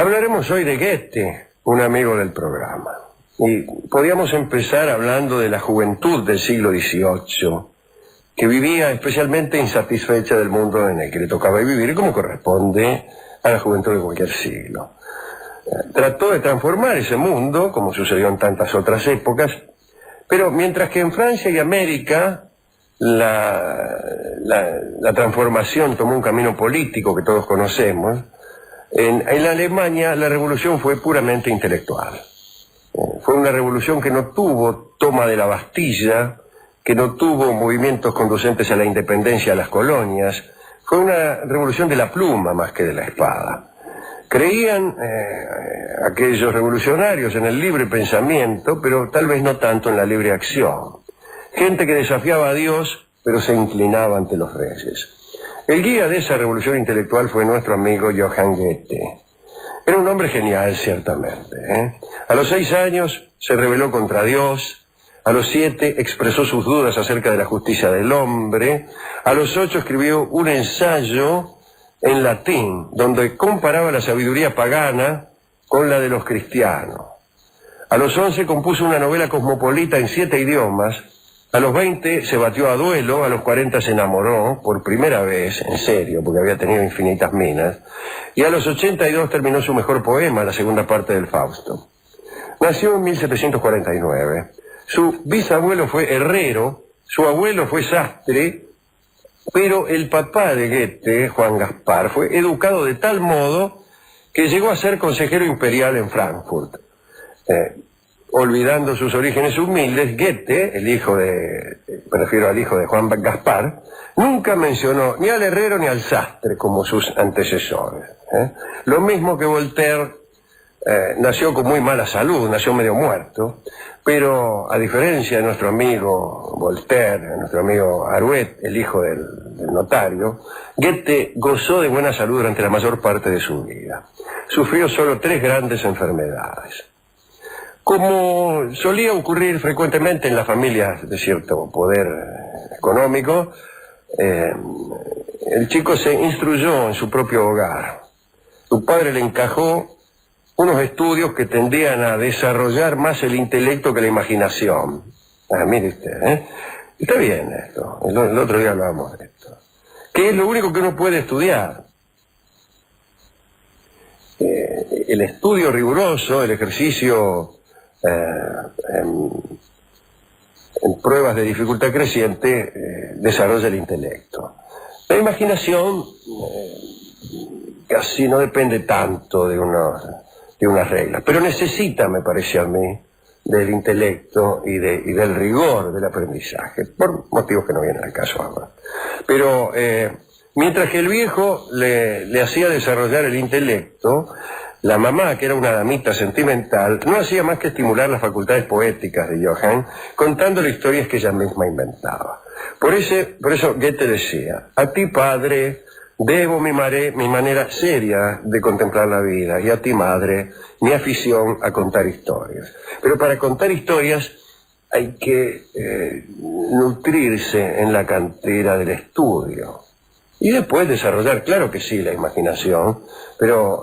Hablaremos hoy de Goethe, un amigo del programa. Y podríamos empezar hablando de la juventud del siglo XVIII, que vivía especialmente insatisfecha del mundo en el que le tocaba vivir, como corresponde a la juventud de cualquier siglo. Trató de transformar ese mundo, como sucedió en tantas otras épocas, pero mientras que en Francia y América la transformación tomó un camino político que todos conocemos, en la Alemania la revolución fue puramente intelectual. Fue una revolución que no tuvo toma de la Bastilla, que no tuvo movimientos conducentes a la independencia de las colonias. Fue una revolución de la pluma más que de la espada. Creían aquellos revolucionarios en el libre pensamiento, pero tal vez no tanto en la libre acción. Gente que desafiaba a Dios, pero se inclinaba ante los reyes. El guía de esa revolución intelectual fue nuestro amigo Johann Goethe. Era un hombre genial, ciertamente. A los 6 años se rebeló contra Dios. A los 7 expresó sus dudas acerca de la justicia del hombre. A los 8 escribió un ensayo en latín, donde comparaba la sabiduría pagana con la de los cristianos. A los 11 compuso una novela cosmopolita en 7 idiomas. A los 20 se batió a duelo, a los 40 se enamoró, por primera vez, en serio, porque había tenido infinitas minas, y a los 82 terminó su mejor poema, la segunda parte del Fausto. Nació en 1749. Su bisabuelo fue herrero, su abuelo fue sastre, pero el papá de Goethe, Juan Gaspar, fue educado de tal modo que llegó a ser consejero imperial en Frankfurt. Olvidando sus orígenes humildes, Goethe, me refiero al hijo de Juan Gaspar, nunca mencionó ni al herrero ni al sastre como sus antecesores. Lo mismo que Voltaire, nació con muy mala salud, nació medio muerto, pero a diferencia de nuestro amigo Voltaire, nuestro amigo Arouet, el hijo del notario, Goethe gozó de buena salud durante la mayor parte de su vida. Sufrió solo 3 grandes enfermedades. Como solía ocurrir frecuentemente en las familias de cierto poder económico, el chico se instruyó en su propio hogar. Su padre le encajó unos estudios que tendían a desarrollar más el intelecto que la imaginación. Mire usted, está bien esto, el otro día hablábamos de esto. ¿Qué es lo único que uno puede estudiar? El estudio riguroso, el ejercicio en pruebas de dificultad creciente, desarrolla el intelecto. La imaginación casi no depende tanto de unas reglas, pero necesita, me parece a mí, del intelecto y del rigor del aprendizaje, por motivos que no vienen al caso ahora. Pero mientras que el viejo le hacía desarrollar el intelecto, la mamá, que era una damita sentimental, no hacía más que estimular las facultades poéticas de Johann, contándole historias que ella misma inventaba. Por eso Goethe decía: a ti, padre, debo mi manera seria de contemplar la vida, y a ti, madre, mi afición a contar historias. Pero para contar historias hay que nutrirse en la cantera del estudio. Y después desarrollar, claro que sí, la imaginación, pero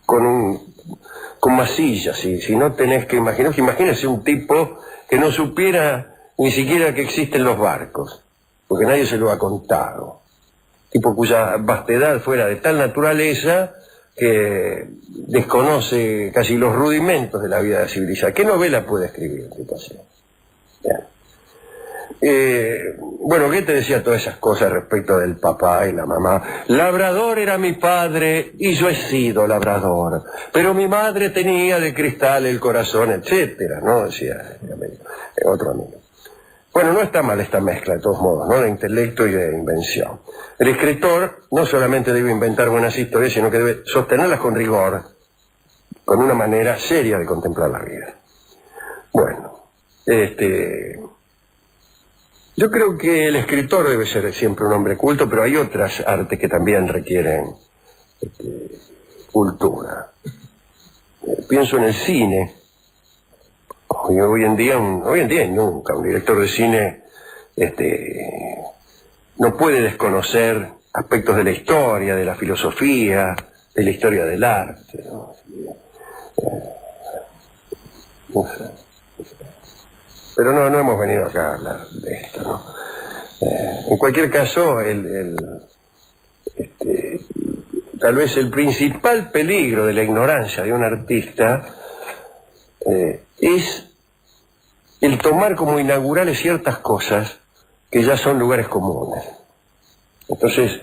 con masillas. Si no tenés que imagínese un tipo que no supiera ni siquiera que existen los barcos, porque nadie se lo ha contado. Tipo cuya vastedad fuera de tal naturaleza que desconoce casi los rudimentos de la vida civilizada. ¿Qué novela puede escribir? Bueno, Goethe decía todas esas cosas respecto del papá y la mamá. Labrador era mi padre y yo he sido labrador, pero mi madre tenía de cristal el corazón, etcétera, ¿no? Decía otro amigo. Bueno, no está mal esta mezcla, de todos modos, ¿no? De intelecto y de invención. El escritor no solamente debe inventar buenas historias, sino que debe sostenerlas con rigor, con una manera seria de contemplar la vida. Bueno, yo creo que el escritor debe ser siempre un hombre culto, pero hay otras artes que también requieren cultura. Pienso en el cine. Hoy en día y nunca, un director de cine no puede desconocer aspectos de la historia, de la filosofía, de la historia del arte, ¿no? No sé. Pero no hemos venido acá a hablar de esto, ¿no? En cualquier caso, tal vez el principal peligro de la ignorancia de un artista es el tomar como inaugurales ciertas cosas que ya son lugares comunes. Entonces,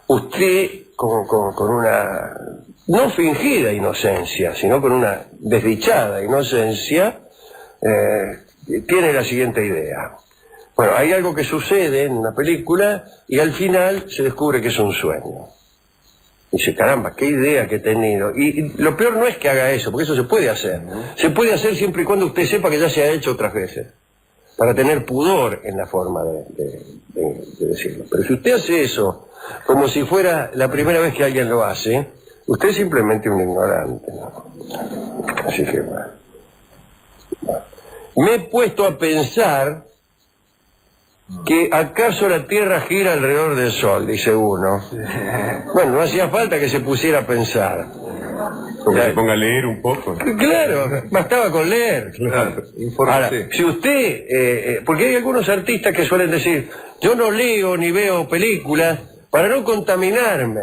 usted con una no fingida inocencia, sino con una desdichada inocencia, tiene la siguiente idea. Bueno, hay algo que sucede en una película y al final se descubre que es un sueño. Dice, caramba, qué idea que he tenido. Y lo peor no es que haga eso, porque eso se puede hacer. Se puede hacer siempre y cuando usted sepa que ya se ha hecho otras veces, para tener pudor en la forma de decirlo. Pero si usted hace eso como si fuera la primera vez que alguien lo hace, usted es simplemente un ignorante, ¿no? Así que bueno. Me he puesto a pensar que acaso la Tierra gira alrededor del Sol, dice uno. Bueno, no hacía falta que se pusiera a pensar. Como se ponga a leer un poco. Claro, bastaba con leer. Claro. Ahora, si usted, porque hay algunos artistas que suelen decir, yo no leo ni veo películas para no contaminarme,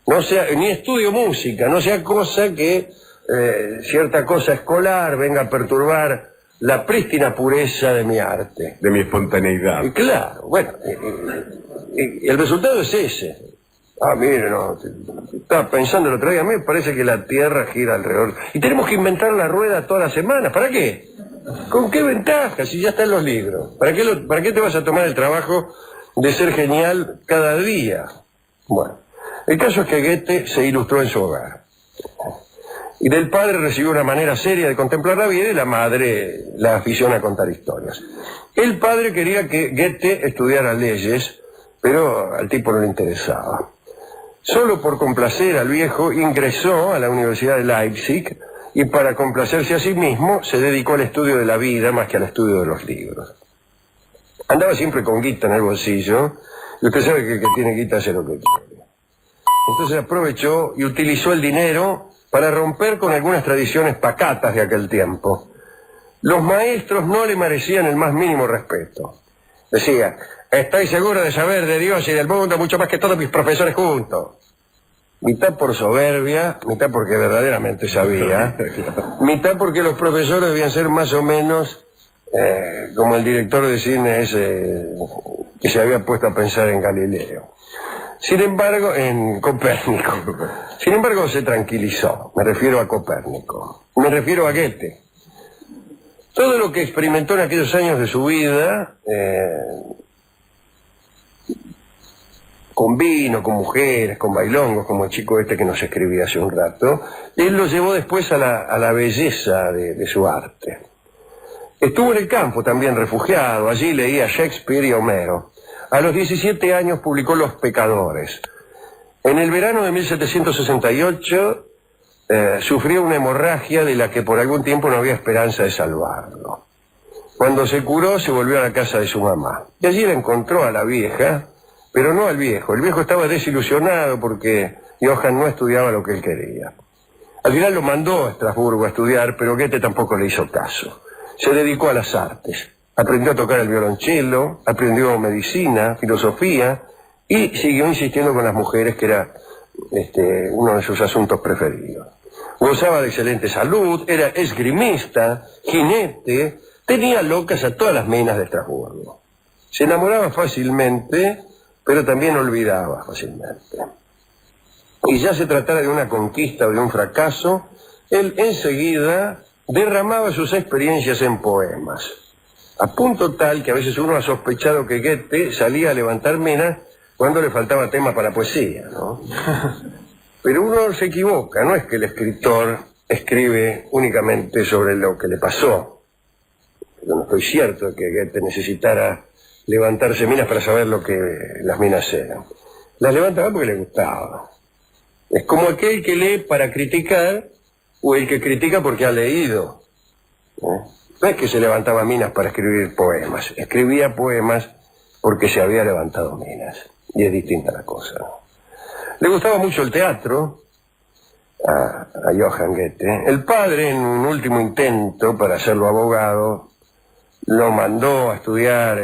no sea, ni estudio música, no sea cosa que cierta cosa escolar venga a perturbar la prístina pureza de mi arte. De mi espontaneidad. Y claro, bueno, el resultado es ese. Ah, mire, no, estaba pensando el otro día, a mí me parece que la Tierra gira alrededor. Y tenemos que inventar la rueda todas las semanas. ¿Para qué? ¿Con qué ventaja si ya está en los libros? ¿Para qué te vas a tomar el trabajo de ser genial cada día? Bueno, el caso es que Goethe se ilustró en su hogar. Y del padre recibió una manera seria de contemplar la vida y la madre la afición a contar historias. El padre quería que Goethe estudiara leyes, pero al tipo no le interesaba. Solo por complacer al viejo ingresó a la Universidad de Leipzig y para complacerse a sí mismo se dedicó al estudio de la vida más que al estudio de los libros. Andaba siempre con guita en el bolsillo y usted sabe que el que tiene guita hace lo que quiere. Entonces aprovechó y utilizó el dinero para romper con algunas tradiciones pacatas de aquel tiempo. Los maestros no le merecían el más mínimo respeto. Decía, estoy seguro de saber de Dios y del mundo mucho más que todos mis profesores juntos. Mitad por soberbia, mitad porque verdaderamente sabía, mitad porque los profesores debían ser más o menos como el director de cine ese que se había puesto a pensar en Galileo. Sin embargo, en Copérnico. Sin embargo, se tranquilizó. Me refiero a Copérnico. Me refiero a Goethe. Todo lo que experimentó en aquellos años de su vida, con vino, con mujeres, con bailongos, como el chico este que nos escribía hace un rato, él lo llevó después a la belleza de su arte. Estuvo en el campo también refugiado. Allí leía Shakespeare y Homero. A los 17 años publicó Los Pecadores. En el verano de 1768 sufrió una hemorragia de la que por algún tiempo no había esperanza de salvarlo. Cuando se curó se volvió a la casa de su mamá. Y allí la encontró a la vieja, pero no al viejo. El viejo estaba desilusionado porque Johann no estudiaba lo que él quería. Al final lo mandó a Estrasburgo a estudiar, pero Goethe tampoco le hizo caso. Se dedicó a las artes. Aprendió a tocar el violonchelo, aprendió medicina, filosofía y siguió insistiendo con las mujeres, que era uno de sus asuntos preferidos. Gozaba de excelente salud, era esgrimista, jinete, tenía locas a todas las minas de Estrasburgo. Se enamoraba fácilmente, pero también olvidaba fácilmente. Y ya se tratara de una conquista o de un fracaso, él enseguida derramaba sus experiencias en poemas. A punto tal que a veces uno ha sospechado que Goethe salía a levantar minas cuando le faltaba tema para poesía, ¿no? Pero uno se equivoca, no es que el escritor escribe únicamente sobre lo que le pasó. Yo no estoy cierto de que Goethe necesitara levantarse minas para saber lo que las minas eran. Las levantaba porque le gustaba. Es como aquel que lee para criticar o el que critica porque ha leído, ¿no? No es que se levantaba minas para escribir poemas, escribía poemas porque se había levantado minas, y es distinta la cosa. Le gustaba mucho el teatro a Johann Goethe. El padre, en un último intento para hacerlo abogado, lo mandó a estudiar,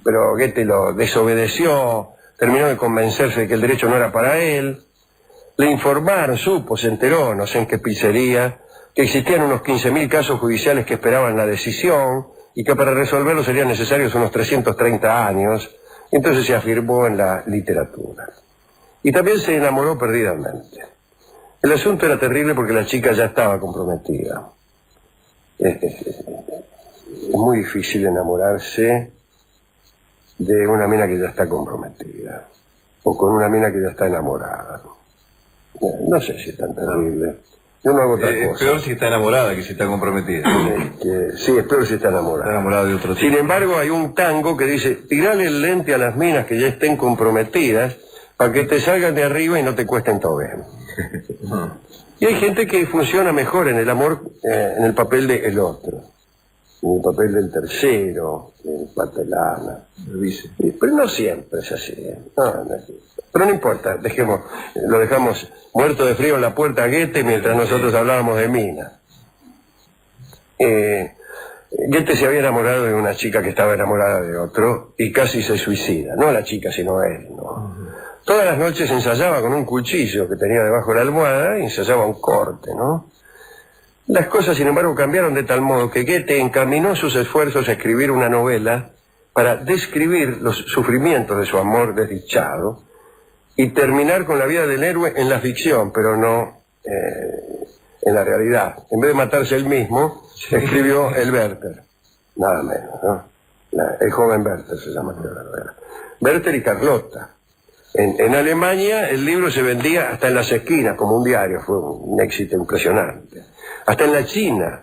pero Goethe lo desobedeció, terminó de convencerse de que el derecho no era para él. Le informaron, se enteró, no sé en qué pizzería, que existían unos 15.000 casos judiciales que esperaban la decisión y que para resolverlo serían necesarios unos 330 años. Entonces se afirmó en la literatura. Y también se enamoró perdidamente. El asunto era terrible porque la chica ya estaba comprometida. Es muy difícil enamorarse de una mina que ya está comprometida, o con una mina que ya está enamorada. No sé si es tan terrible. Yo no hago otra cosa. Es peor si está enamorada que si está comprometida. Sí, es peor si está enamorada. Está enamorada de otro tipo. Sin embargo, hay un tango que dice: tirale el lente a las minas que ya estén comprometidas para que te salgan de arriba y no te cuesten todo bien. Y hay gente que funciona mejor en el amor, en el papel del otro, en el papel del tercero, del patelana. Pero no siempre es así. No. Pero no importa, lo dejamos muerto de frío en la puerta a Goethe mientras nosotros hablábamos de mina. Goethe se había enamorado de una chica que estaba enamorada de otro y casi se suicida. No la chica, sino él, ¿no? Todas las noches ensayaba con un cuchillo que tenía debajo de la almohada y ensayaba un corte, ¿no? Las cosas, sin embargo, cambiaron de tal modo que Goethe encaminó sus esfuerzos a escribir una novela para describir los sufrimientos de su amor desdichado y terminar con la vida del héroe en la ficción, pero no en la realidad. En vez de matarse él mismo, escribió el Werther, nada menos, ¿no? El joven Werther se llama la novela. Werther y Carlota. En Alemania el libro se vendía hasta en las esquinas como un diario, fue un éxito impresionante. Hasta en la China,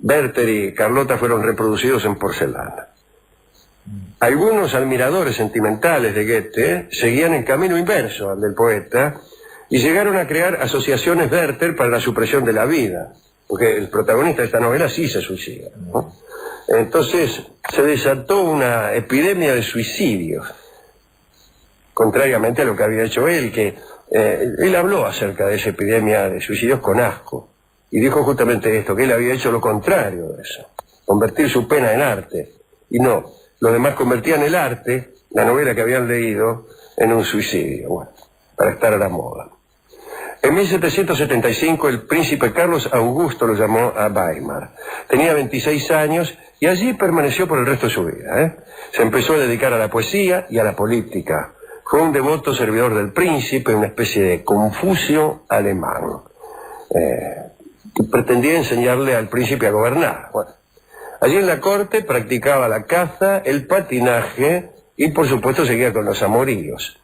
Werther y Carlota fueron reproducidos en porcelana. Algunos admiradores sentimentales de Goethe seguían el camino inverso al del poeta y llegaron a crear asociaciones Werther para la supresión de la vida, porque el protagonista de esta novela sí se suicida, ¿no? Entonces se desató una epidemia de suicidios, contrariamente a lo que había hecho él, que él habló acerca de esa epidemia de suicidios con asco, y dijo justamente esto, que él había hecho lo contrario de eso, convertir su pena en arte, y no, los demás convertían el arte, la novela que habían leído, en un suicidio, bueno, para estar a la moda. En 1775 el príncipe Carlos Augusto lo llamó a Weimar. Tenía 26 años y allí permaneció por el resto de su vida, Se empezó a dedicar a la poesía y a la política. Fue un devoto servidor del príncipe, una especie de Confucio alemán. Que pretendía enseñarle al príncipe a gobernar. Bueno, allí en la corte practicaba la caza, el patinaje y por supuesto seguía con los amoríos.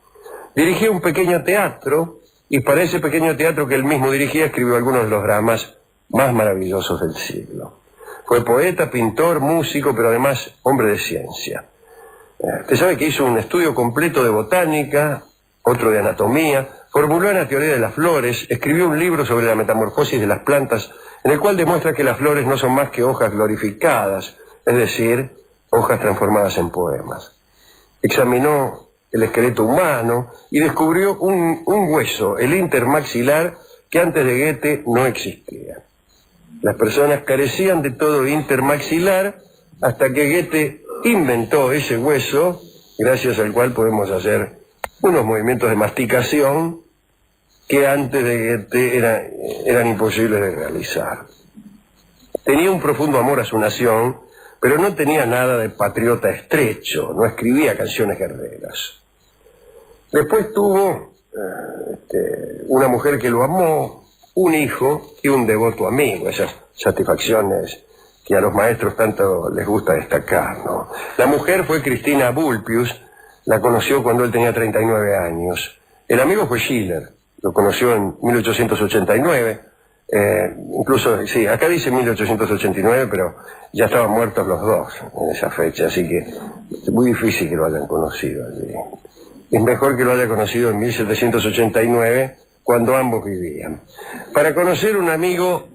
Dirigía un pequeño teatro y para ese pequeño teatro que él mismo dirigía escribió algunos de los dramas más maravillosos del siglo. Fue poeta, pintor, músico, pero además hombre de ciencia. Usted sabe que hizo un estudio completo de botánica, otro de anatomía, formuló una teoría de las flores, escribió un libro sobre la metamorfosis de las plantas, en el cual demuestra que las flores no son más que hojas glorificadas, es decir, hojas transformadas en poemas. Examinó el esqueleto humano y descubrió un hueso, el intermaxilar, que antes de Goethe no existía. Las personas carecían de todo intermaxilar hasta que Goethe inventó ese hueso, gracias al cual podemos hacer unos movimientos de masticación que antes de Goethe eran imposibles de realizar. Tenía un profundo amor a su nación, pero no tenía nada de patriota estrecho, no escribía canciones guerreras. Después tuvo una mujer que lo amó, un hijo y un devoto amigo, esas satisfacciones que a los maestros tanto les gusta destacar, ¿no? La mujer fue Cristina Vulpius, la conoció cuando él tenía 39 años. El amigo fue Schiller, lo conoció en 1889, incluso, sí, acá dice 1889, pero ya estaban muertos los dos en esa fecha, así que es muy difícil que lo hayan conocido allí. Es mejor que lo haya conocido en 1789, cuando ambos vivían. Para conocer un amigo,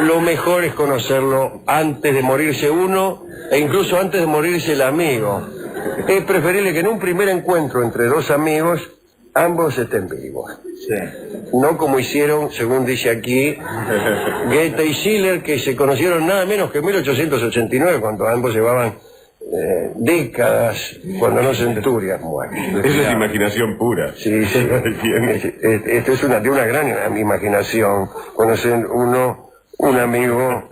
lo mejor es conocerlo antes de morirse uno, e incluso antes de morirse el amigo. Es preferible que en un primer encuentro entre dos amigos ambos estén vivos. Sí. No como hicieron, según dice aquí, Goethe y Schiller, que se conocieron nada menos que en 1889, cuando ambos llevaban décadas, cuando no centurias muertos. Esa es imaginación pura. Sí, sí. Esto es de una gran imaginación. Conocer un amigo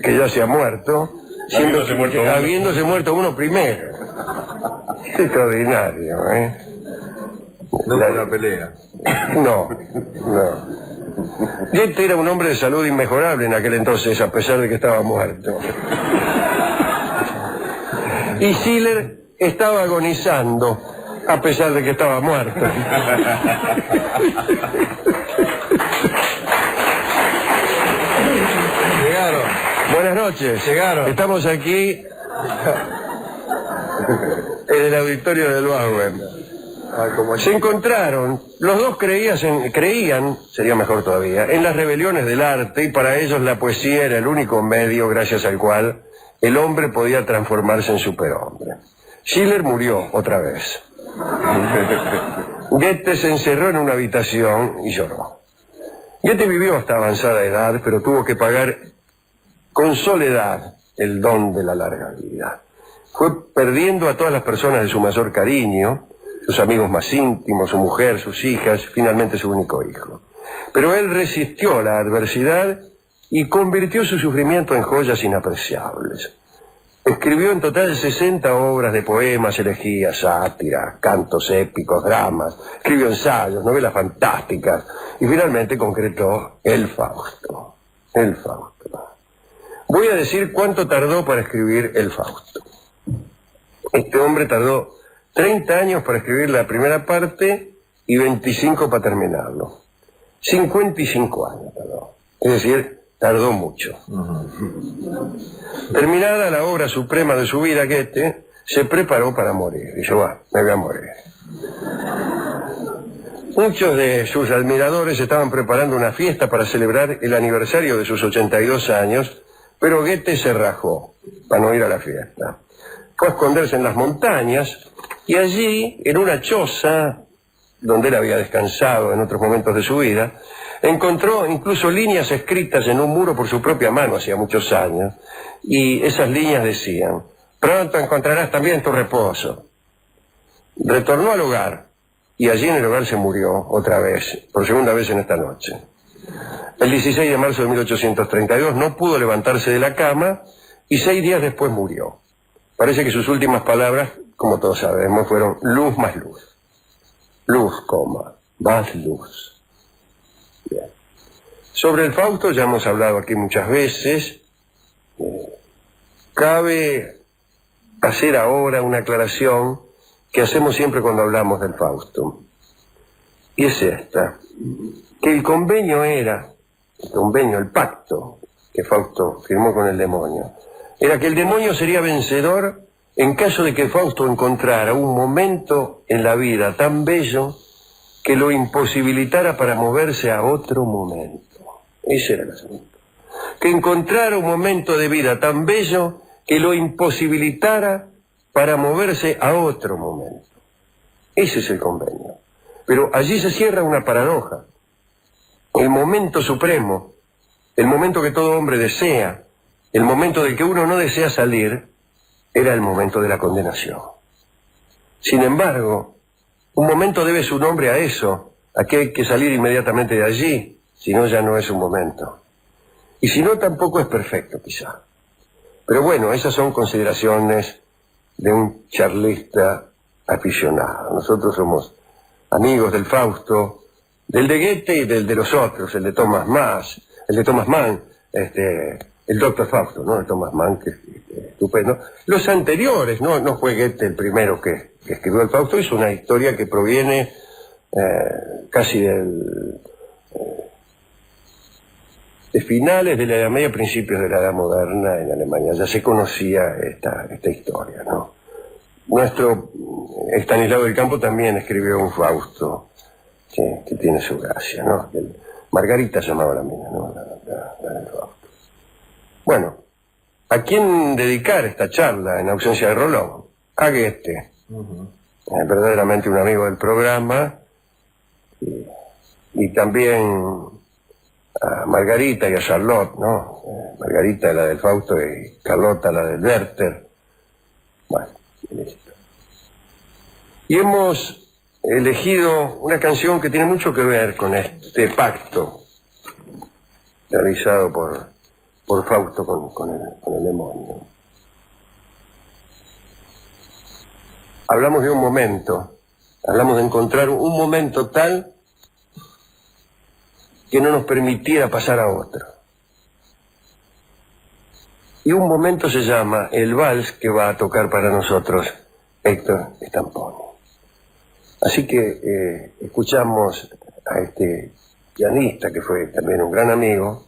que ya se ha muerto, habiéndose muerto uno primero. Es extraordinario, ¿eh? No fue una pelea. No. Goethe era un hombre de salud inmejorable en aquel entonces, a pesar de que estaba muerto. Y Schiller estaba agonizando, a pesar de que estaba muerto. Llegaron. Buenas noches. Llegaron. Estamos aquí en el auditorio del Bauer. Se encontraron, los dos creían, sería mejor todavía, en las rebeliones del arte, y para ellos la poesía era el único medio gracias al cual el hombre podía transformarse en superhombre. Schiller murió otra vez. Goethe se encerró en una habitación y lloró. Goethe vivió hasta avanzada edad, pero tuvo que pagar con soledad el don de la larga vida. Fue perdiendo a todas las personas de su mayor cariño, sus amigos más íntimos, su mujer, sus hijas, finalmente su único hijo. Pero él resistió la adversidad y convirtió su sufrimiento en joyas inapreciables. Escribió en total 60 obras de poemas, elegías, sátiras, cantos épicos, dramas, escribió ensayos, novelas fantásticas y finalmente concretó El Fausto. El Fausto. Voy a decir cuánto tardó para escribir El Fausto. Este hombre tardó 30 años para escribir la primera parte y 25 para terminarlo. 55 años tardó. Es decir, tardó mucho. Terminada la obra suprema de su vida, Goethe se preparó para morir. Dijo, me voy a morir. Muchos de sus admiradores estaban preparando una fiesta para celebrar el aniversario de sus 82 años, pero Goethe se rajó para no ir a la fiesta. Fue a esconderse en las montañas y allí, en una choza donde él había descansado en otros momentos de su vida, encontró incluso líneas escritas en un muro por su propia mano hacía muchos años, y esas líneas decían: pronto encontrarás también tu reposo. Retornó al hogar, y allí en el hogar se murió otra vez, por segunda vez en esta noche. El 16 de marzo de 1832 no pudo levantarse de la cama, y 6 días después murió. Parece que sus últimas palabras, como todos sabemos, fueron luz más luz. Luz, más luz. Bien. Sobre el Fausto ya hemos hablado aquí muchas veces. Cabe hacer ahora una aclaración que hacemos siempre cuando hablamos del Fausto. Y es esta: que el convenio el pacto que Fausto firmó con el demonio, era que el demonio sería vencedor en caso de que Fausto encontrara un momento en la vida tan bello que lo imposibilitara para moverse a otro momento. Ese era el asunto. Que encontrara un momento de vida tan bello que lo imposibilitara para moverse a otro momento. Ese es el convenio. Pero allí se cierra una paradoja. El momento supremo, el momento que todo hombre desea, el momento del que uno no desea salir, era el momento de la condenación. Sin embargo, un momento debe su nombre a eso, a que hay que salir inmediatamente de allí, si no ya no es un momento. Y si no, tampoco es perfecto, quizá. Pero bueno, esas son consideraciones de un charlista aficionado. Nosotros somos amigos del Fausto, del de Goethe y del de los otros, el de Thomas Mann, el Doctor Fausto, ¿no? El Thomas Mann, que es estupendo. Los anteriores, no fue Goethe el primero que escribió el Fausto, hizo una historia que proviene casi de finales de la Edad Media, principios de la Edad Moderna en Alemania. Ya se conocía esta historia, ¿no? Nuestro Estanislao del Campo también escribió un Fausto que tiene su gracia, ¿no? Margarita llamaba la mina, ¿no? La del Fausto. Bueno, ¿a quién dedicar esta charla en ausencia de Rolón? Agueste, verdaderamente un amigo del programa, y también a Margarita y a Charlotte, ¿no? Margarita la del Fausto y Carlota la del Werther. Bueno, listo. Y hemos elegido una canción que tiene mucho que ver con este pacto realizado por Fausto con el demonio. Hablamos de un momento, hablamos de encontrar un momento tal que no nos permitiera pasar a otro. Y un momento se llama el vals que va a tocar para nosotros Héctor Stamponi. Así que escuchamos a este pianista que fue también un gran amigo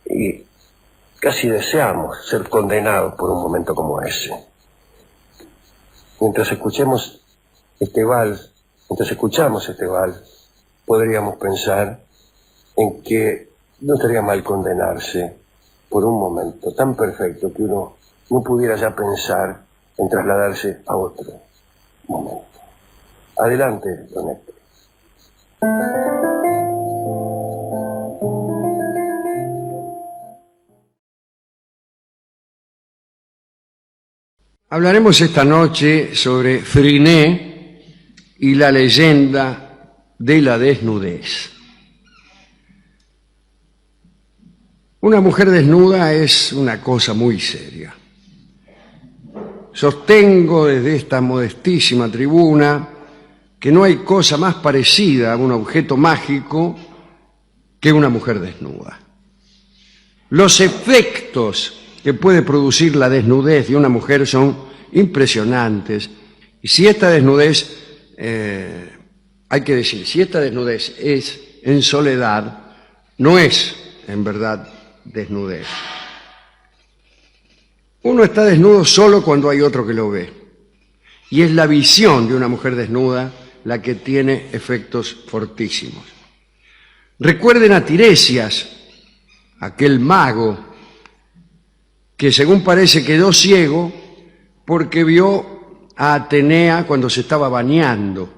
y casi deseamos ser condenados por un momento como ese. Mientras escuchamos este vals, podríamos pensar en que no estaría mal condenarse por un momento tan perfecto que uno no pudiera ya pensar en trasladarse a otro momento. Adelante, don Héctor. Hablaremos esta noche sobre Freinet y la leyenda de la desnudez. Una mujer desnuda es una cosa muy seria. Sostengo desde esta modestísima tribuna que no hay cosa más parecida a un objeto mágico que una mujer desnuda. Los efectos que puede producir la desnudez de una mujer son impresionantes. Y si esta desnudez, hay que decir, si esta desnudez es en soledad, no es en verdad desnudez. Uno está desnudo solo cuando hay otro que lo ve. Y es la visión de una mujer desnuda la que tiene efectos fortísimos. Recuerden a Tiresias, aquel mago que según parece quedó ciego porque vio a Atenea cuando se estaba bañando.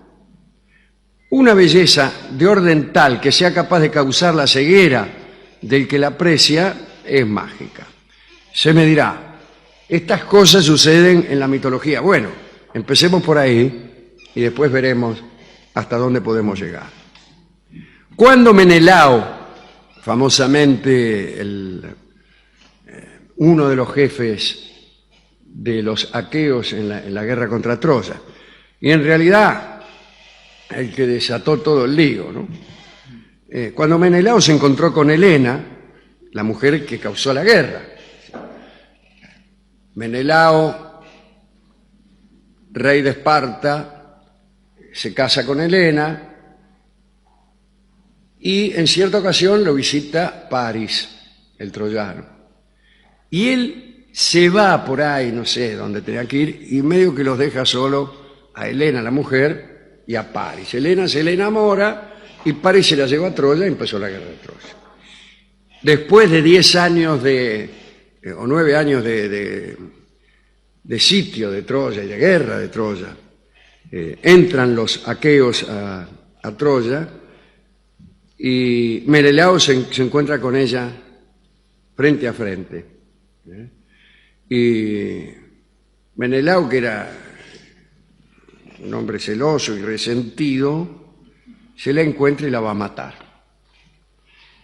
Una belleza de orden tal que sea capaz de causar la ceguera del que la aprecia es mágica. Se me dirá, estas cosas suceden en la mitología. Bueno, empecemos por ahí y después veremos hasta dónde podemos llegar. Cuando Menelao, famosamente uno de los jefes de los aqueos en la guerra contra Troya, y en realidad el que desató todo el lío, ¿no? Cuando Menelao se encontró con Helena, la mujer que causó la guerra, Menelao, rey de Esparta, se casa con Helena y en cierta ocasión lo visita París, el troyano. Y él se va por ahí, no sé dónde tenía que ir, y medio que los deja solo a Helena, la mujer, y a París. Helena se le enamora y París se la llevó a Troya y empezó la guerra de Troya. Después de 10 años o 9 años de sitio de Troya y de guerra de Troya, entran los aqueos a Troya y Menelao se encuentra con ella frente a frente. Y Menelao, que era un hombre celoso y resentido, se la encuentra y la va a matar.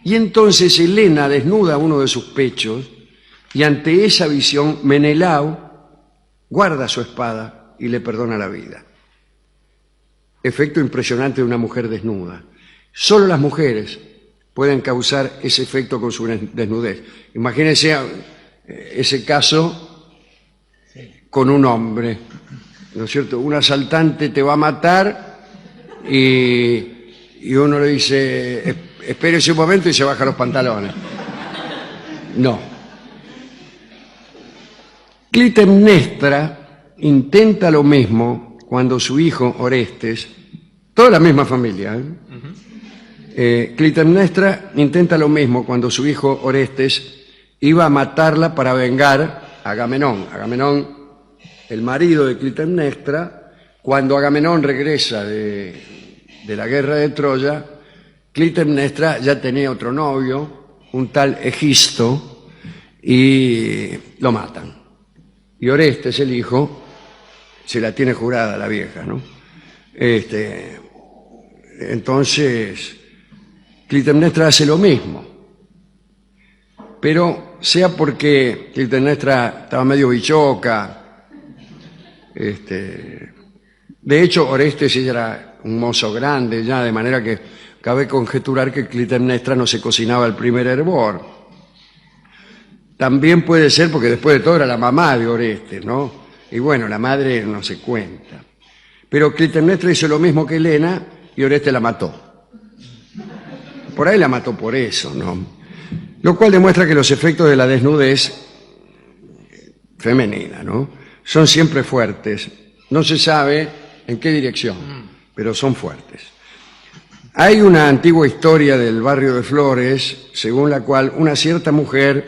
Y entonces Helena desnuda uno de sus pechos y ante esa visión Menelao guarda su espada y le perdona la vida. Efecto impresionante de una mujer desnuda. Solo las mujeres pueden causar ese efecto con su desnudez. Imagínense ese caso con un hombre, ¿no es cierto? Un asaltante te va a matar y uno le dice, espérese un momento, y se baja los pantalones. No. Clitemnestra intenta lo mismo cuando su hijo Orestes, toda la misma familia, Clitemnestra intenta lo mismo cuando su hijo Orestes iba a matarla para vengar a Agamenón. Agamenón el marido de Clitemnestra, cuando Agamenón regresa de la guerra de Troya, Clitemnestra ya tenía otro novio, un tal Egisto, y lo matan. Y Orestes, el hijo, se la tiene jurada la vieja, ¿no? Entonces, Clitemnestra hace lo mismo. Pero sea porque Clitemnestra estaba medio bichoca, de hecho Orestes ya era un mozo grande ya, de manera que cabe conjeturar que Clitemnestra no se cocinaba el primer hervor. También puede ser porque después de todo era la mamá de Orestes, ¿no? Y bueno, la madre no se cuenta. Pero Clitemnestra hizo lo mismo que Helena y Orestes la mató. Por ahí la mató por eso, ¿no? Lo cual demuestra que los efectos de la desnudez femenina, ¿no?, son siempre fuertes. No se sabe en qué dirección, pero son fuertes. Hay una antigua historia del barrio de Flores, según la cual una cierta mujer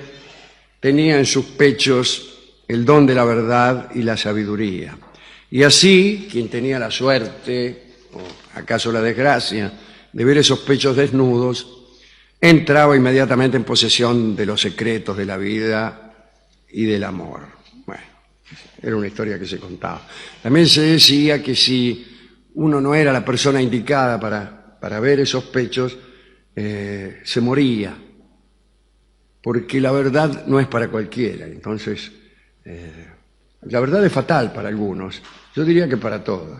tenía en sus pechos el don de la verdad y la sabiduría. Y así, quien tenía la suerte, o acaso la desgracia, de ver esos pechos desnudos, entraba inmediatamente en posesión de los secretos de la vida y del amor. Bueno, era una historia que se contaba. También se decía que si uno no era la persona indicada para ver esos pechos, se moría, porque la verdad no es para cualquiera. Entonces, la verdad es fatal para algunos, yo diría que para todos.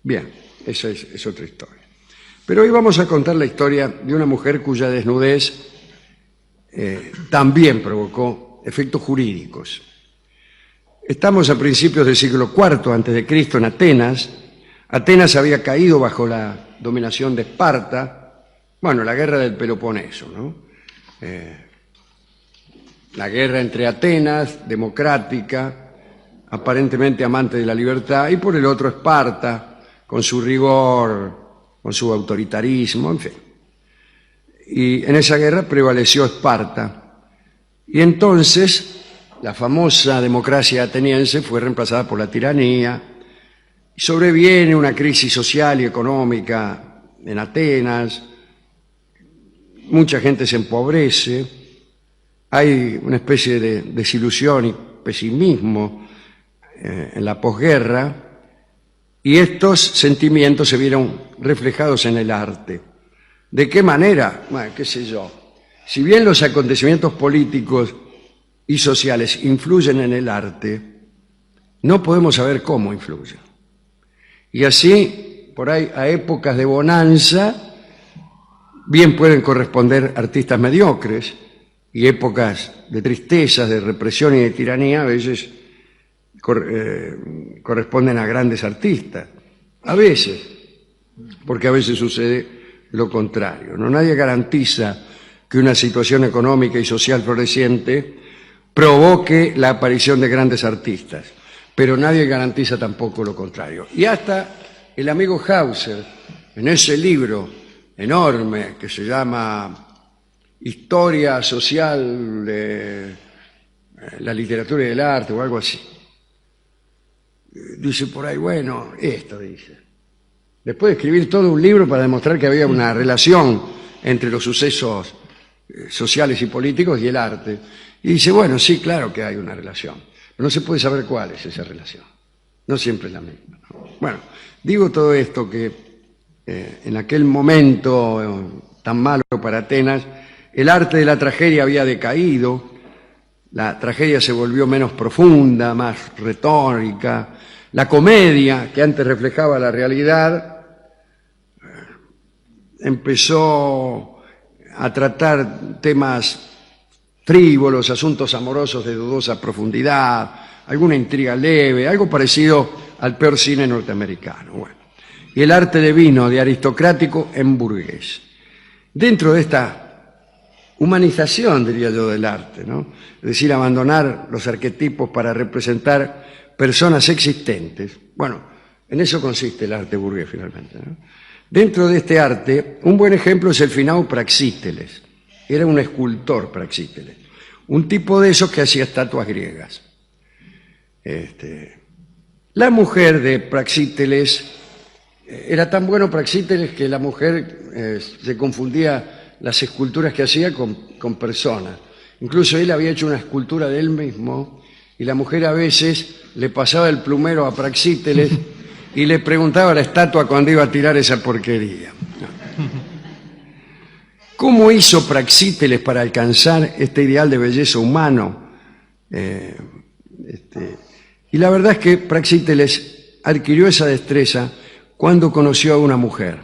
Bien, esa es otra historia. Pero hoy vamos a contar la historia de una mujer cuya desnudez también provocó efectos jurídicos. Estamos a principios del siglo IV a.C. en Atenas. Atenas había caído bajo la dominación de Esparta, bueno, la guerra del Peloponeso, ¿no? La guerra entre Atenas, democrática, aparentemente amante de la libertad, y por el otro Esparta, con su rigor, con su autoritarismo, en fin. Y en esa guerra prevaleció Esparta. Y entonces la famosa democracia ateniense fue reemplazada por la tiranía. Y sobreviene una crisis social y económica en Atenas. Mucha gente se empobrece. Hay una especie de desilusión y pesimismo en la posguerra. Y estos sentimientos se vieron reflejados en el arte. ¿De qué manera? Bueno, qué sé yo. Si bien los acontecimientos políticos y sociales influyen en el arte, no podemos saber cómo influyen. Y así, por ahí, a épocas de bonanza, bien pueden corresponder artistas mediocres, y épocas de tristezas, de represión y de tiranía, a veces corresponden a grandes artistas, a veces, porque a veces sucede lo contrario, ¿no? Nadie garantiza que una situación económica y social floreciente provoque la aparición de grandes artistas, pero nadie garantiza tampoco lo contrario. Y hasta el amigo Hauser, en ese libro enorme que se llama Historia Social de la Literatura y del Arte o algo así, dice por ahí, bueno, esto dice. Después de escribir todo un libro para demostrar que había una relación entre los sucesos sociales y políticos y el arte. Y dice, bueno, sí, claro que hay una relación, pero no se puede saber cuál es esa relación. No siempre es la misma, ¿no? Bueno, digo todo esto que en aquel momento tan malo para Atenas, el arte de la tragedia había decaído, la tragedia se volvió menos profunda, más retórica. La comedia, que antes reflejaba la realidad, empezó a tratar temas frívolos, asuntos amorosos de dudosa profundidad, alguna intriga leve, algo parecido al peor cine norteamericano. Bueno, y el arte devino de aristocrático en burgués. Dentro de esta humanización, diría yo, del arte, ¿no? Es decir, abandonar los arquetipos para representar personas existentes. Bueno, en eso consiste el arte burgués, finalmente, ¿no? Dentro de este arte, un buen ejemplo es el finado Praxíteles. Era un escultor, Praxíteles, un tipo de esos que hacía estatuas griegas. La mujer de Praxíteles, era tan bueno Praxíteles que la mujer se confundía las esculturas que hacía con personas. Incluso él había hecho una escultura de él mismo y la mujer a veces le pasaba el plumero a Praxíteles y le preguntaba a la estatua cuándo iba a tirar esa porquería. ¿Cómo hizo Praxíteles para alcanzar este ideal de belleza humano? Y la verdad es que Praxíteles adquirió esa destreza cuando conoció a una mujer.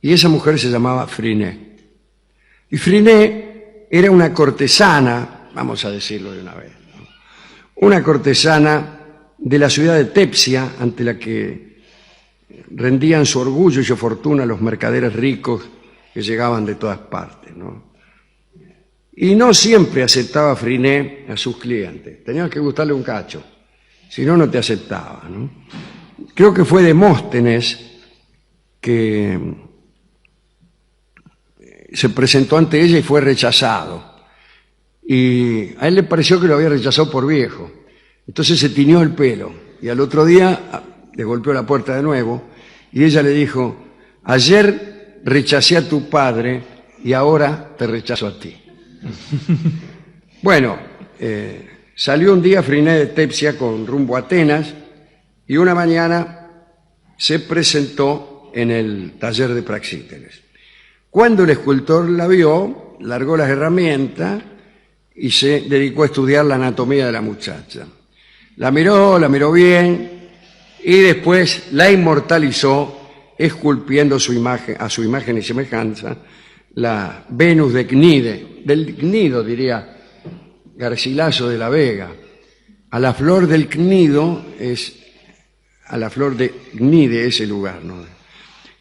Y esa mujer se llamaba Phryné. Y Phryné era una cortesana, vamos a decirlo de una vez, ¿no? Una cortesana de la ciudad de Tepsia, ante la que rendían su orgullo y su fortuna los mercaderes ricos que llegaban de todas partes, ¿no? Y no siempre aceptaba Phryné a sus clientes. Tenía que gustarle un cacho, si no, no te aceptaba, ¿no? Creo que fue Demóstenes que se presentó ante ella y fue rechazado. Y a él le pareció que lo había rechazado por viejo. Entonces se tiñó el pelo y al otro día le golpeó la puerta de nuevo y ella le dijo: ayer rechacé a tu padre y ahora te rechazo a ti. Bueno, salió un día Phryné de Tepsia con rumbo a Atenas y una mañana se presentó en el taller de Praxíteles. Cuando el escultor la vio, largó las herramientas y se dedicó a estudiar la anatomía de la muchacha. La miró bien y después la inmortalizó esculpiendo a su imagen y semejanza, la Venus de Cnide, del Cnido, diría Garcilaso de la Vega. A la flor del Cnido a la flor de Cnide ese lugar, ¿no?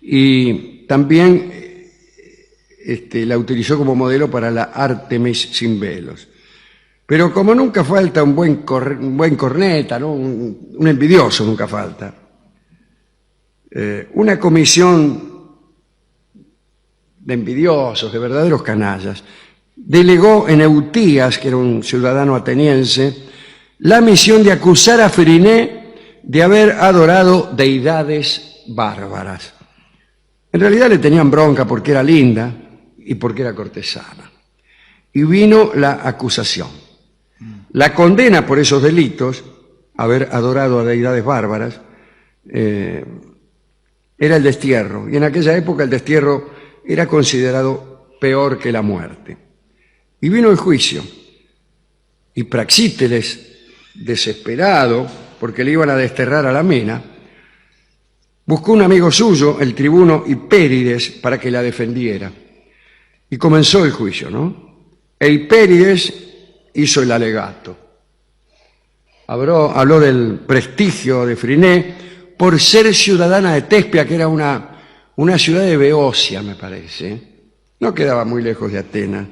Y también la utilizó como modelo para la Artemis sin velos. Pero como nunca falta un buen corneta, ¿no? Un envidioso nunca falta. Una comisión de envidiosos, de verdaderos canallas, delegó en Eutías, que era un ciudadano ateniense, la misión de acusar a Phryné de haber adorado deidades bárbaras. En realidad le tenían bronca porque era linda y porque era cortesana. Y vino la acusación. La condena por esos delitos, haber adorado a deidades bárbaras, era el destierro. Y en aquella época el destierro era considerado peor que la muerte. Y vino el juicio. Y Praxíteles, desesperado, porque le iban a desterrar a la mina, buscó un amigo suyo, el tribuno Hipérides, para que la defendiera. Y comenzó el juicio, ¿no? E Hipérides hizo el alegato. Habló del prestigio de Phryné por ser ciudadana de Tespia, que era una ciudad de Beocia, me parece. No quedaba muy lejos de Atenas.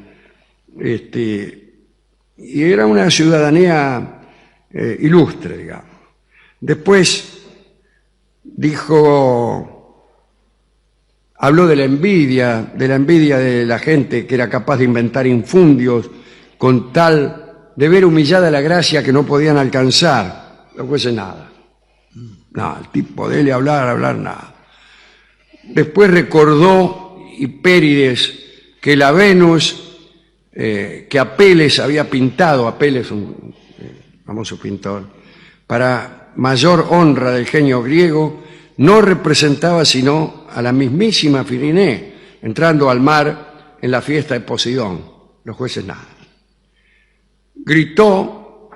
Y era una ciudadanía ilustre, digamos. Después habló de la envidia de la gente que era capaz de inventar infundios con tal de ver humillada la gracia que no podían alcanzar. No fuese nada. No, el tipo de él hablar, nada. Después recordó Hipérides que la Venus que Apeles había pintado, Apeles, un famoso pintor, para mayor honra del genio griego, no representaba sino a la mismísima Phryné entrando al mar en la fiesta de Poseidón. Los jueces nada. Gritó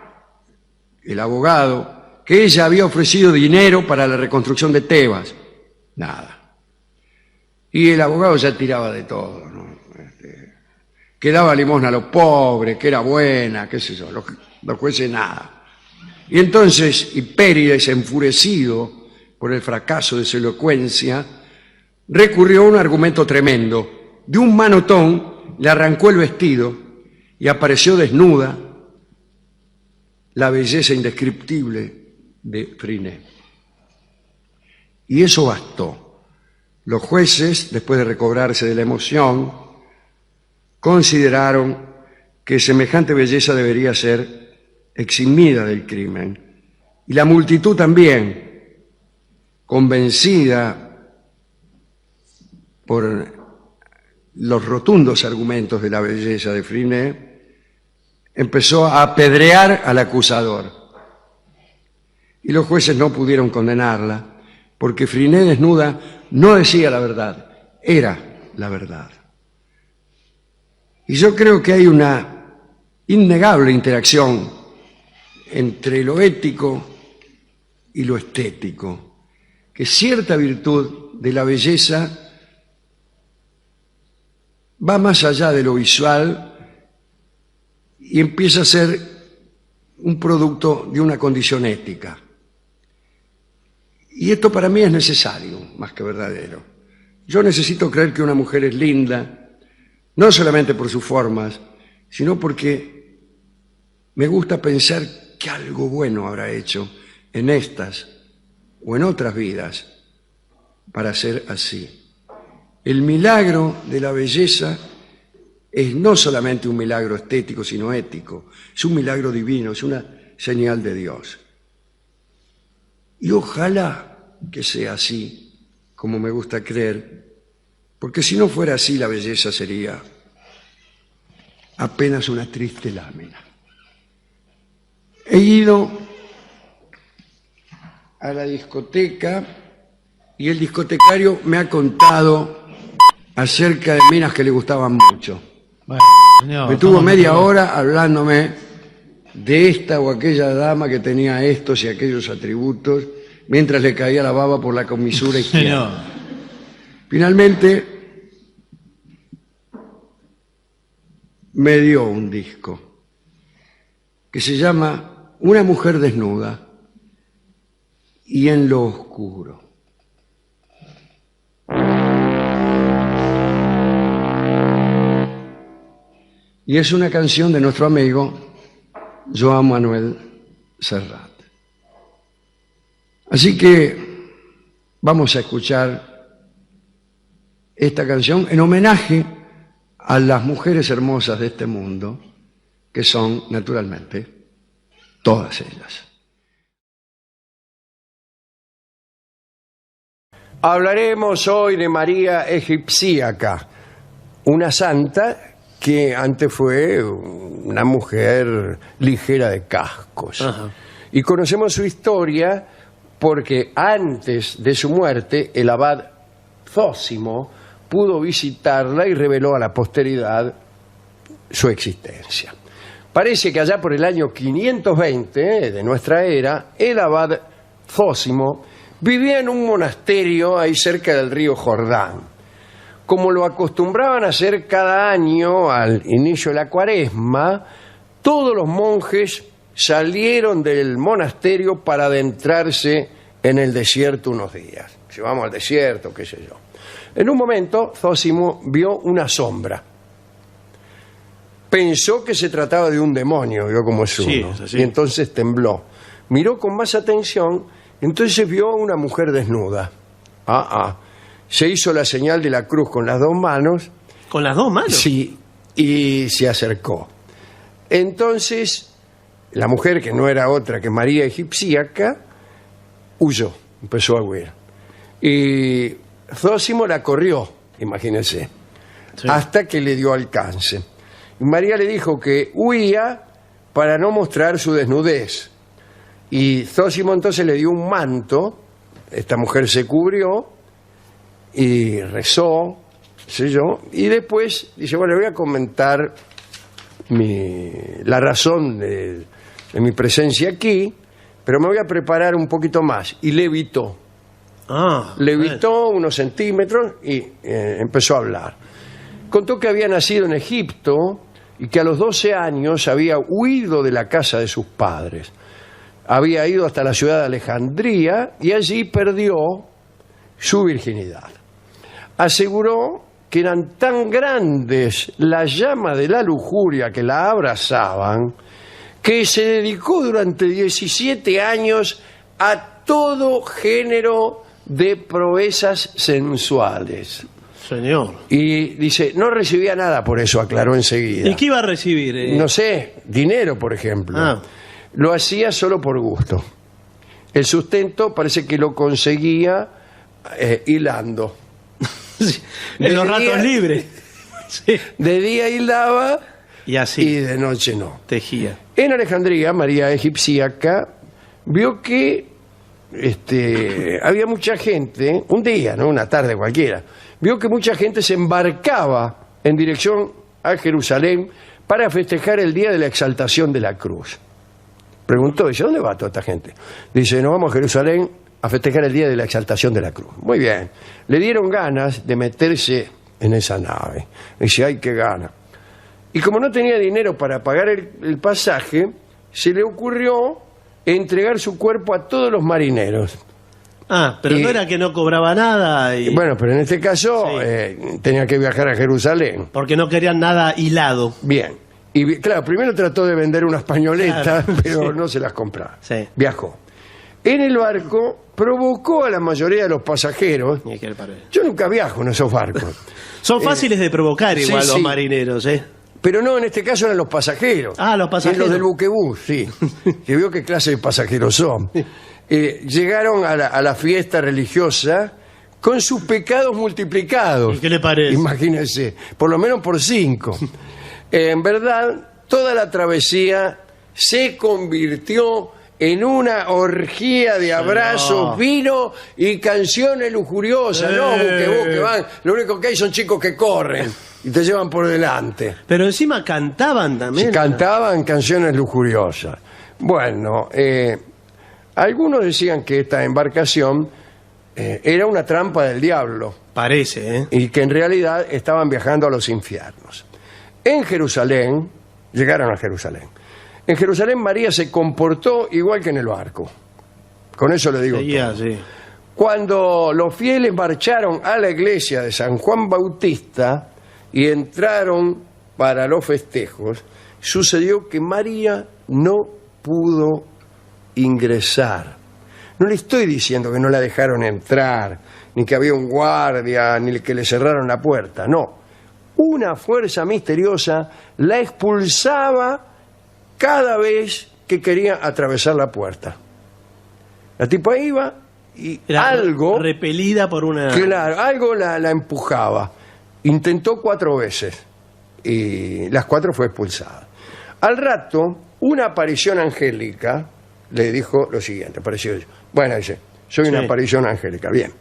el abogado que ella había ofrecido dinero para la reconstrucción de Tebas. Nada. Y el abogado ya tiraba de todo, ¿no? Que daba limosna a los pobres, que era buena, qué sé yo, los jueces nada. Y entonces Hipérides, enfurecido por el fracaso de su elocuencia, recurrió a un argumento tremendo. De un manotón le arrancó el vestido y apareció desnuda la belleza indescriptible de Phryné. Y eso bastó. Los jueces, después de recobrarse de la emoción, consideraron que semejante belleza debería ser eximida del crimen Y la multitud también, convencida por los rotundos argumentos de la belleza de Freinet, empezó a apedrear al acusador. Y los jueces no pudieron condenarla, porque Freinet desnuda no decía la verdad, era la verdad. Y yo creo que hay una innegable interacción entre lo ético y lo estético, que cierta virtud de la belleza va más allá de lo visual y empieza a ser un producto de una condición ética. Y esto para mí es necesario, más que verdadero. Yo necesito creer que una mujer es linda, no solamente por sus formas, sino porque me gusta pensar que algo bueno habrá hecho en estas o en otras vidas para ser así. El milagro de la belleza es no solamente un milagro estético, sino ético. Es un milagro divino, es una señal de Dios. Y ojalá que sea así, como me gusta creer, porque si no fuera así, la belleza sería apenas una triste lámina. He ido a la discoteca y el discotecario me ha contado acerca de minas que le gustaban mucho. Bueno, señor, me tuvo media hora hablándome de esta o aquella dama que tenía estos y aquellos atributos, mientras le caía la baba por la comisura izquierda. Señor. Finalmente me dio un disco que se llama Una mujer desnuda y en lo oscuro. Y es una canción de nuestro amigo Joan Manuel Serrat. Así que vamos a escuchar esta canción en homenaje a las mujeres hermosas de este mundo, que son, naturalmente, todas ellas. Hablaremos hoy de María Egipcíaca, una santa que antes fue una mujer ligera de cascos. Ajá. Y conocemos su historia porque antes de su muerte el abad Zósimo pudo visitarla y reveló a la posteridad su existencia. Parece que allá por el año 520 de nuestra era, el abad Zósimo vivía en un monasterio ahí cerca del río Jordán. Como lo acostumbraban a hacer cada año al inicio de la Cuaresma, todos los monjes salieron del monasterio para adentrarse en el desierto unos días. Si vamos al desierto, qué sé yo. En un momento, Zósimo vio una sombra. Pensó que se trataba de un demonio, vio como es uno, Sí, es así. y entonces tembló. Miró con más atención, entonces vio a una mujer desnuda. Se hizo la señal de la cruz con las dos manos. ¿Con las dos manos? Sí, y se acercó. Entonces, la mujer, que no era otra que María Egipcíaca, huyó, empezó a huir. Y Zósimo la corrió, imagínense, Sí. hasta que le dio alcance. Y María le dijo que huía para no mostrar su desnudez. Y Zósimo entonces le dio un manto, esta mujer se cubrió y rezó, sé yo, y después dice, bueno, le voy a comentar la razón de mi presencia aquí, pero me voy a preparar un poquito más. Y levitó. Levitó unos centímetros y empezó a hablar. Contó que había nacido en Egipto y que a los 12 años había huido de la casa de sus padres. Había ido hasta la ciudad de Alejandría y allí perdió su virginidad. Aseguró que eran tan grandes las llamas de la lujuria que la abrazaban, que se dedicó durante 17 años a todo género de proezas sensuales. Señor. Y dice, no recibía nada por eso, aclaró enseguida. ¿Y qué iba a recibir? No sé, dinero, por ejemplo. Ah. Lo hacía solo por gusto. El sustento parece que lo conseguía hilando. En los De ratos día- libres. Sí. De día hilaba Y y así de noche no. tejía. En Alejandría, María Egipciaca vio que había mucha gente, un día, no una tarde cualquiera, vio que mucha gente se embarcaba en dirección a Jerusalén para festejar el día de la exaltación de la cruz. Preguntó, dice, ¿dónde va toda esta gente? Dice, nos vamos a Jerusalén a festejar el día de la exaltación de la cruz. Muy bien. Le dieron ganas de meterse en esa nave. Dice, ¡ay, qué gana! Y como no tenía dinero para pagar el pasaje, se le ocurrió entregar su cuerpo a todos los marineros. Ah, pero Y- no era que no cobraba nada y Bueno, pero en este caso Sí. tenía que viajar a Jerusalén. porque no querían nada hilado. Bien. Y claro, primero trató de vender unas pañoletas, Claro, pero sí. no se las compraba. Sí. Viajó. En el barco provocó a la mayoría de los pasajeros. Ni que le pare. Yo nunca viajo en esos barcos. Son fáciles de provocar igual sí, los sí. marineros, ¿eh? Pero no, en este caso eran los pasajeros. Ah, los pasajeros. Los del buquebús, sí. Que veo qué clase de pasajeros son. Llegaron a la fiesta religiosa con sus pecados multiplicados. ¿Y qué le parece? Imagínense, por lo menos por 5. En verdad, toda la travesía se convirtió en una orgía de abrazos, No. vino y canciones lujuriosas. No, buquebús que van. Lo único que hay son chicos que corren y te llevan por delante. Pero encima cantaban también. Se cantaban canciones lujuriosas. Bueno, algunos decían que esta embarcación era una trampa del diablo Parece, ¿eh? y que en realidad estaban viajando a los infiernos. En Jerusalén, llegaron a Jerusalén. En Jerusalén María se comportó igual que en el barco. Con eso le digo Seguía, todo. sí. Cuando los fieles marcharon a la iglesia de San Juan Bautista y entraron para los festejos, sucedió que María no pudo ingresar. No le estoy diciendo que no la dejaron entrar, ni que había un guardia, ni que le cerraron la puerta, no. Una fuerza misteriosa la expulsaba cada vez que quería atravesar la puerta. La tipa iba y Era algo... repelida por una... Claro, algo la empujaba. Intentó 4 veces y las 4 fue expulsada. Al rato, una aparición angélica le dijo lo siguiente, apareció ella. Bueno, dice, soy una Sí. aparición angélica, bien.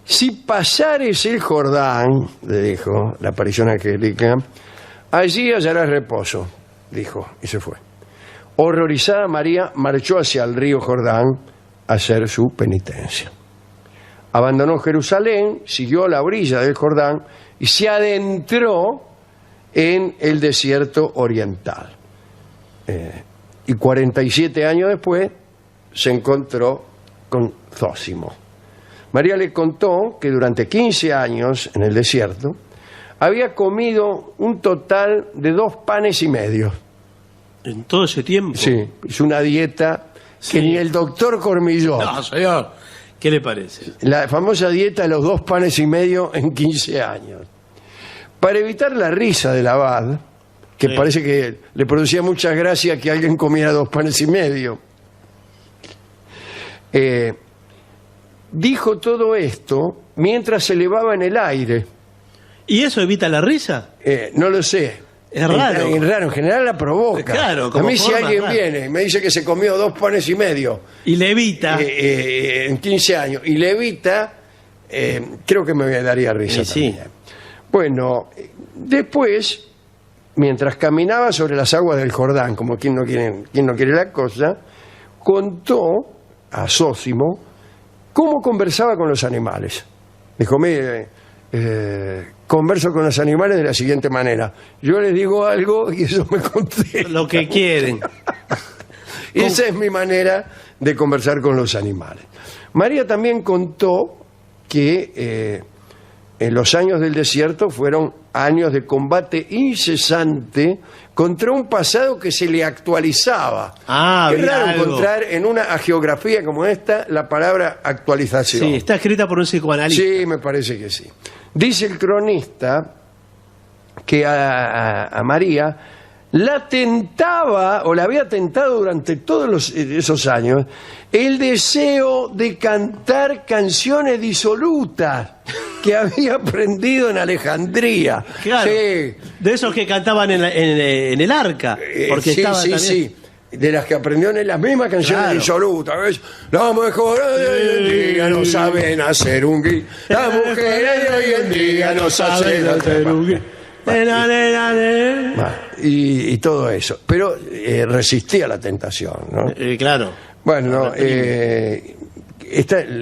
Si pasares el Jordán, le dijo la aparición angélica, allí hallarás reposo, dijo, y se fue. Horrorizada María marchó hacia el río Jordán a hacer su penitencia. Abandonó Jerusalén, siguió a la orilla del Jordán y se adentró en el desierto oriental. Y 47 años después se encontró con Zósimo. María le contó que durante 15 años en el desierto había comido un total de 2 panes y medio. En todo ese tiempo. Sí, es una dieta que Sí. ni el doctor Cormillot. No, señor. ¿Qué le parece? La famosa dieta de los 2 panes y medio en 15 años. Para evitar la risa del abad, que Sí. parece que le producía mucha gracia que alguien comiera 2 panes y medio, dijo todo esto mientras se elevaba en el aire. ¿Y eso evita la risa? No lo sé. Es raro. Es raro, en general la provoca. Claro, a como mí si forma alguien rara. viene y me dice que se comió 2 panes y medio Y le evita. en 15 años y le evita, creo que me daría risa Sí. también. Bueno, después, mientras caminaba sobre las aguas del Jordán, como quien no quiere la cosa, contó a Zósimo cómo conversaba con los animales. Dijo, mire, converso con los animales de la siguiente manera. Yo les digo algo y ellos me contestan. Lo que quieren. Esa es mi manera de conversar con los animales. María también contó que en los años del desierto fueron años de combate incesante contra un pasado que se le actualizaba. Ah, Qué había raro algo. encontrar en una geografía como esta la palabra actualización. Sí, está escrita por un psicoanalista. Sí, me parece que sí. Dice el cronista que a María la tentaba, o la había tentado durante todos esos años, el deseo de cantar canciones disolutas que había aprendido en Alejandría. Claro. Sí. De esos que cantaban en el arca. Porque Sí, estaba sí, también... sí. De las que aprendió en las mismas canciones Claro. disolutas. ¿Ves? Las mujeres de hoy en día no saben hacer un guiso. Las mujeres de hoy en día no saben hacer un guiso. Y todo eso. Pero resistía la tentación, ¿no? Claro. Bueno, le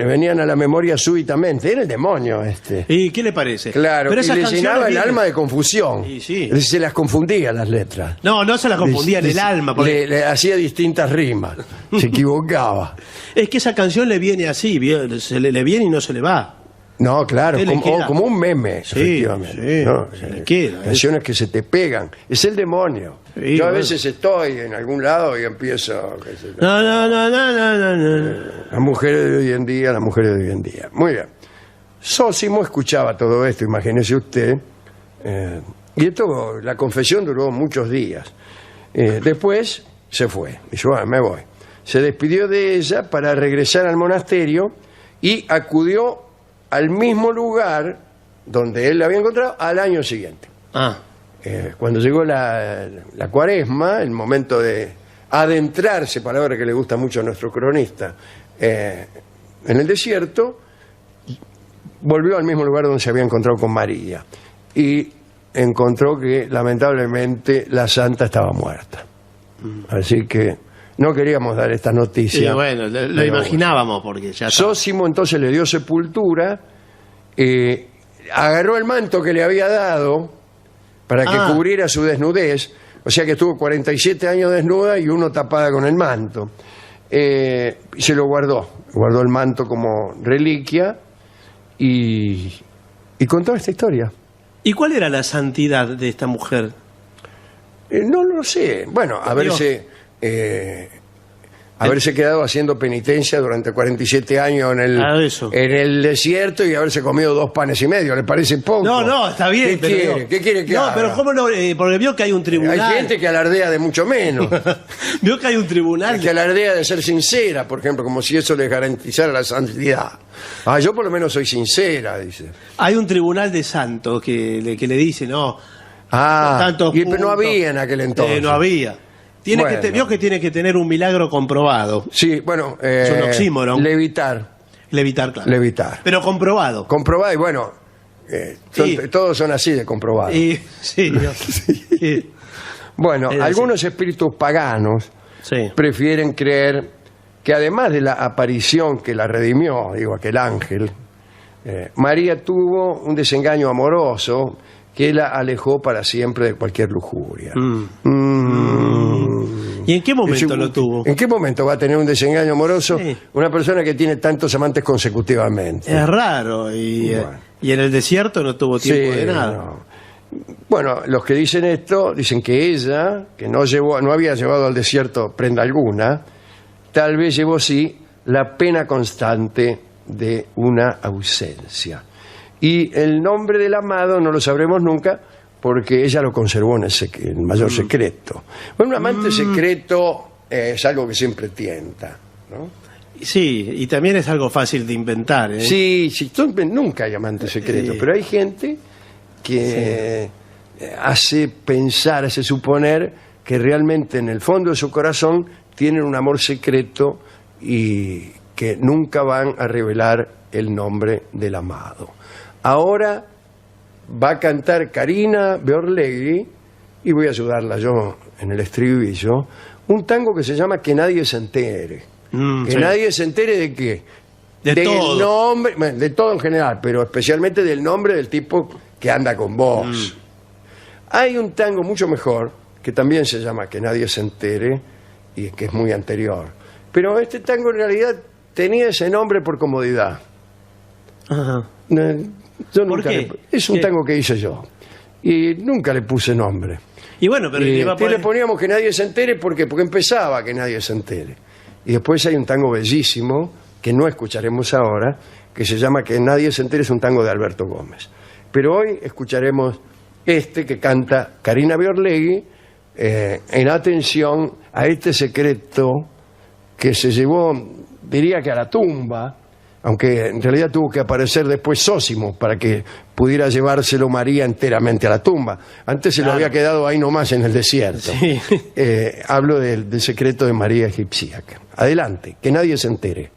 venían a la memoria súbitamente. Era el demonio este. ¿Y qué le parece? Claro, Pero y esas le canciones llenaba el vienen- alma de confusión. Y sí. Se las confundía las letras. No se la confundía en el alma. Porque... Le hacía distintas rimas. Se equivocaba. Es que esa canción le viene así, se le viene y no se le va. No, claro, ¿Qué le queda? como un meme, Sí, efectivamente. sí, ¿no? se le queda, Canciones que se te pegan. Es el demonio. Sí, Yo a bueno. veces estoy en algún lado y empiezo... qué sé yo, No. las mujeres de hoy en día, las mujeres de hoy en día. Muy bien. Sósimo escuchaba todo esto, imagínese usted. Y esto, la confesión duró muchos días. Después se fue. Dijo, bueno, me voy. Se despidió de ella para regresar al monasterio y acudió al mismo lugar donde él la había encontrado al año siguiente. Cuando llegó la cuaresma, el momento de adentrarse, palabra que le gusta mucho a nuestro cronista, en el desierto, volvió al mismo lugar donde se había encontrado con María y encontró que lamentablemente la santa estaba muerta. Así que no queríamos dar esta noticia. Sí, bueno, lo Pero imaginábamos porque ya está. Sósimo entonces le dio sepultura, agarró el manto que le había dado para que cubriera su desnudez, o sea que estuvo 47 años desnuda y uno tapada con el manto. Y se lo guardó el manto como reliquia y contó esta historia. ¿Y cuál era la santidad de esta mujer? No lo sé. Bueno, haberse quedado haciendo penitencia durante 47 años en el desierto y haberse comido 2 panes y medio. ¿Le parece poco? No, está bien. ¿Qué quiere que no, haga? pero ¿cómo no? Porque vio que hay un tribunal. Hay gente que alardea de mucho menos. Vio que hay un tribunal. Que alardea de ser sincera, por ejemplo, como si eso les garantizara la santidad. Yo por lo menos soy sincera, dice. Hay un tribunal de santos que le dice, no. Pero no puntos. había en aquel entonces. No había. Bueno. Vio que tiene que tener un milagro comprobado. Sí, bueno. Es un oxímoron. Levitar. Claro. Levitar. Pero comprobado. Comprobado y bueno, Sí. todos son así de comprobado. Sí. Bueno, Es algunos espíritus paganos Sí. prefieren creer que además de la aparición que la redimió, digo, aquel ángel, María tuvo un desengaño amoroso que la alejó para siempre de cualquier lujuria. ¿Y en qué momento lo tuvo? ¿En qué momento va a tener un desengaño amoroso Sí. una persona que tiene tantos amantes consecutivamente? Es raro. Y en el desierto no tuvo tiempo Sí, de nada. no. Bueno, los que dicen esto dicen que ella, que no había llevado al desierto prenda alguna, tal vez llevó sí la pena constante de una ausencia. Y el nombre del amado no lo sabremos nunca porque ella lo conservó en el mayor secreto. Bueno, un amante secreto es algo que siempre tienta, ¿no? Sí, y también es algo fácil de inventar. ¿eh? Sí, nunca hay amantes secretos, pero hay gente que hace pensar, hace suponer que realmente en el fondo de su corazón tienen un amor secreto y que nunca van a revelar el nombre del amado. Ahora va a cantar Karina Beorlegui, y voy a ayudarla yo en el estribillo, un tango que se llama Que nadie se entere. Que Sí. nadie se entere de qué. De todo. Nombre, bueno, de todo en general, pero especialmente del nombre del tipo que anda con vos. Hay un tango mucho mejor, que también se llama Que nadie se entere, y que es muy anterior. Pero este tango en realidad tenía ese nombre por comodidad. Ajá. Yo ¿Por nunca qué? Es un ¿Qué? tango que hice yo. Y nunca le puse nombre. Y bueno, pero le iba a ¿Qué poner... le poníamos Que nadie se entere? ¿Por qué? Porque empezaba Que nadie se entere. Y después hay un tango bellísimo, que no escucharemos ahora, que se llama Que nadie se entere, es un tango de Alberto Gómez. Pero hoy escucharemos este que canta Karina Beorlegui en atención a este secreto que se llevó, diría que a la tumba, aunque en realidad tuvo que aparecer después Zósimo para que pudiera llevárselo María enteramente a la tumba. Antes se lo había quedado ahí nomás en el desierto. Sí. Hablo del secreto de María Egipcíaca. Adelante, que nadie se entere.